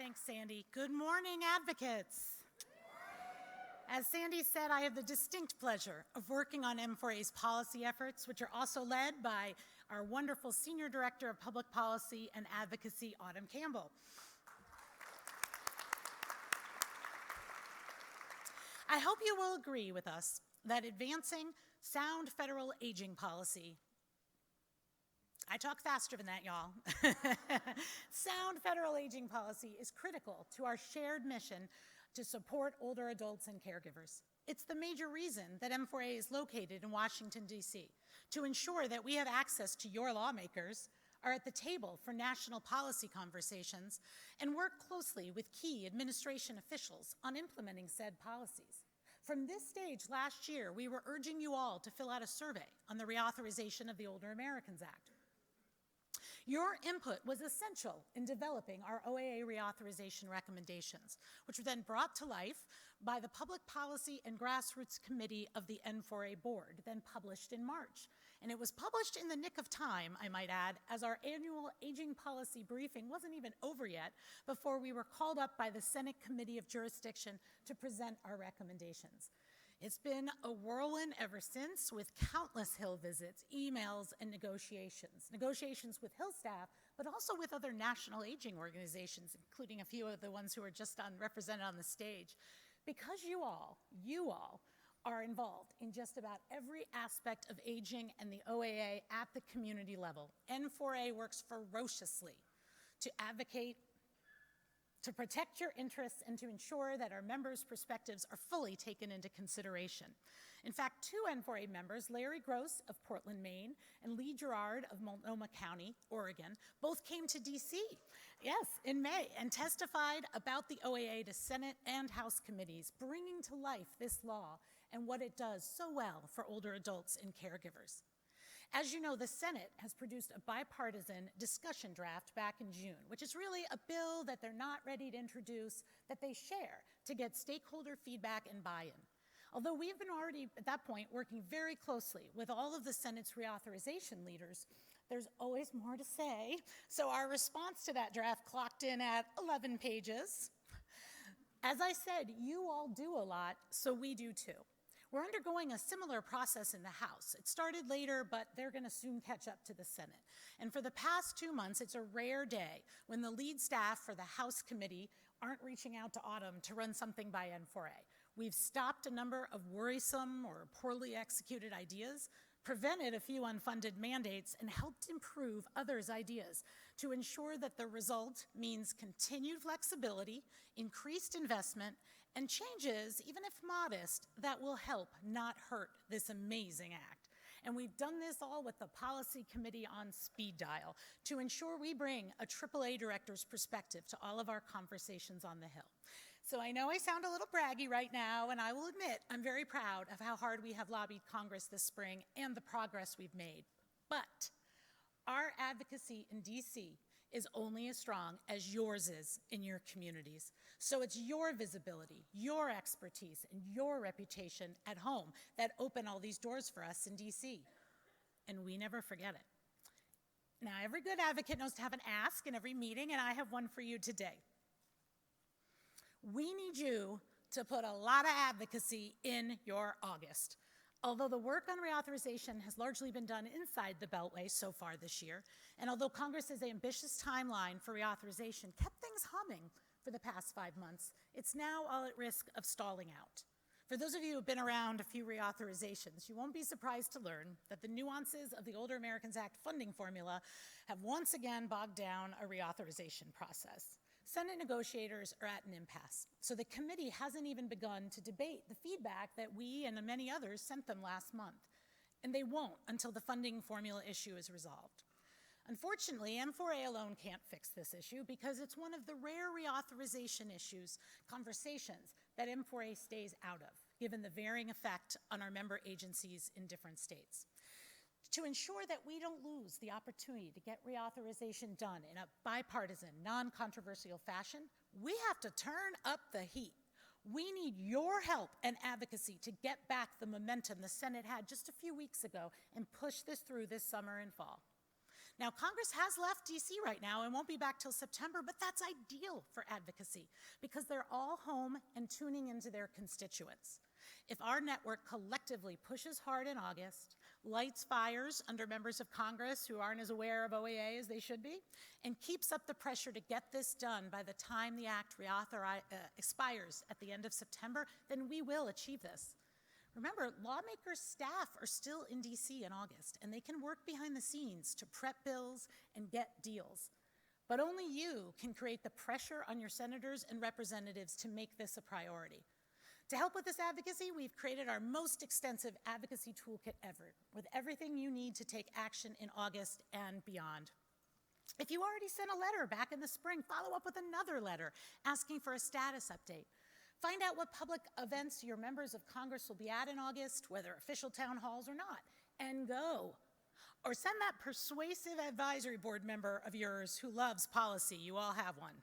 Thanks, Sandy. Good morning, advocates. As Sandy said, I have the distinct pleasure of working on M4A's policy efforts, which are also led by our wonderful Senior Director of Public Policy and Advocacy, Autumn Campbell. I hope you will agree with us that advancing sound federal aging policy, I talk faster than that, y'all. Sound federal aging policy is critical to our shared mission to support older adults and caregivers. It's the major reason that M4A is located in Washington, D.C., to ensure that we have access to your lawmakers, are at the table for national policy conversations, and work closely with key administration officials on implementing said policies. From this stage last year, we were urging you all to fill out a survey on the Reauthorization of the Older Americans Act. Your input was essential in developing our OAA reauthorization recommendations, which were then brought to life by the Public Policy and Grassroots Committee of the N4A Board, then published in March. And it was published in the nick of time, I might add, as our annual aging policy briefing wasn't even over yet before we were called up by the Senate Committee of Jurisdiction to present our recommendations. It's been a whirlwind ever since, with countless Hill visits, emails, and negotiations with Hill staff, but also with other national aging organizations, including a few of the ones who are just represented on the stage. Because you all are involved in just about every aspect of aging and the OAA at the community level, N4A works ferociously to advocate, to protect your interests, and to ensure that our members' perspectives are fully taken into consideration. In fact, two N4A members, Larry Gross of Portland, Maine, and Lee Gerard of Multnomah County, Oregon, both came to DC, yes, in May, and testified about the OAA to Senate and House committees, bringing to life this law and what it does so well for older adults and caregivers. As you know, the Senate has produced a bipartisan discussion draft back in June, which is really a bill that they're not ready to introduce, that they share to get stakeholder feedback and buy-in. Although we've been already, at that point, working very closely with all of the Senate's reauthorization leaders, there's always more to say. So our response to that draft clocked in at 11 pages. As I said, you all do a lot, so we do too. We're undergoing a similar process in the House. It started later, but they're going to soon catch up to the Senate. And for the past 2 months, it's a rare day when the lead staff for the House committee aren't reaching out to Autumn to run something by N4A. We've stopped a number of worrisome or poorly executed ideas, prevented a few unfunded mandates, and helped improve others' ideas to ensure that the result means continued flexibility, increased investment, and changes, even if modest, that will help, not hurt, this amazing act. And we've done this all with the Policy Committee on speed dial to ensure we bring a AAA director's perspective to all of our conversations on the Hill. So I know I sound a little braggy right now, and I will admit I'm very proud of how hard we have lobbied Congress this spring and the progress we've made. But our advocacy in DC is only as strong as yours is in your communities. So it's your visibility, your expertise, and your reputation at home that open all these doors for us in DC. And we never forget it. Now, every good advocate knows to have an ask in every meeting, and I have one for you today. We need you to put a lot of advocacy in your August. Although the work on reauthorization has largely been done inside the Beltway so far this year, and although Congress's ambitious timeline for reauthorization kept things humming for the past 5 months, it's now all at risk of stalling out. For those of you who have been around a few reauthorizations, you won't be surprised to learn that the nuances of the Older Americans Act funding formula have once again bogged down a reauthorization process. Senate negotiators are at an impasse, so the committee hasn't even begun to debate the feedback that we and many others sent them last month, and they won't until the funding formula issue is resolved. Unfortunately, M4A alone can't fix this issue because it's one of the rare reauthorization conversations that M4A stays out of, given the varying effect on our member agencies in different states. To ensure that we don't lose the opportunity to get reauthorization done in a bipartisan, non-controversial fashion, we have to turn up the heat. We need your help and advocacy to get back the momentum the Senate had just a few weeks ago and push this through this summer and fall. Now, Congress has left DC right now and won't be back till September, but that's ideal for advocacy because they're all home and tuning into their constituents. If our network collectively pushes hard in August, lights fires under members of Congress who aren't as aware of OAA as they should be, and keeps up the pressure to get this done by the time the act expires at the end of September, then we will achieve this. Remember, lawmakers' staff are still in DC in August, and they can work behind the scenes to prep bills and get deals. But only you can create the pressure on your senators and representatives to make this a priority. To help with this advocacy, we've created our most extensive advocacy toolkit ever, with everything you need to take action in August and beyond. If you already sent a letter back in the spring, follow up with another letter asking for a status update. Find out what public events your members of Congress will be at in August, whether official town halls or not, and go. Or send that persuasive advisory board member of yours who loves policy. You all have one.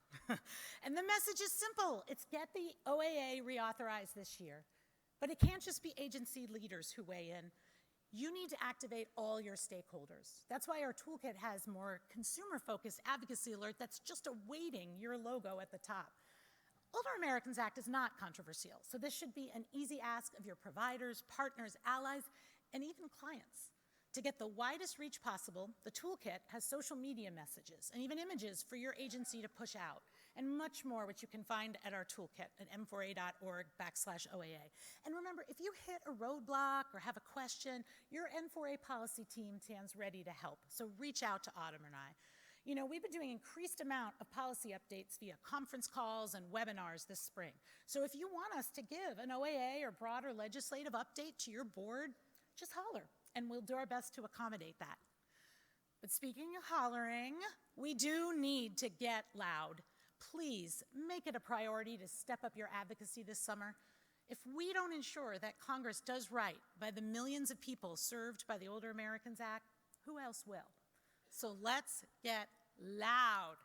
And the message is simple. It's get the OAA reauthorized this year. But it can't just be agency leaders who weigh in. You need to activate all your stakeholders. That's why our toolkit has more consumer-focused advocacy alert that's just awaiting your logo at the top. Older Americans Act is not controversial, so this should be an easy ask of your providers, partners, allies, and even clients. To get the widest reach possible, the toolkit has social media messages and even images for your agency to push out, and much more, which you can find at our toolkit at m4a.org/OAA. And remember, if you hit a roadblock or have a question, your N4A policy team stands ready to help, so reach out to Autumn and I. You know, we've been doing increased amount of policy updates via conference calls and webinars this spring. So if you want us to give an OAA or broader legislative update to your board, just holler, and we'll do our best to accommodate that. But speaking of hollering, we do need to get loud. Please make it a priority to step up your advocacy this summer. If we don't ensure that Congress does right by the millions of people served by the Older Americans Act, who else will? So let's get loud.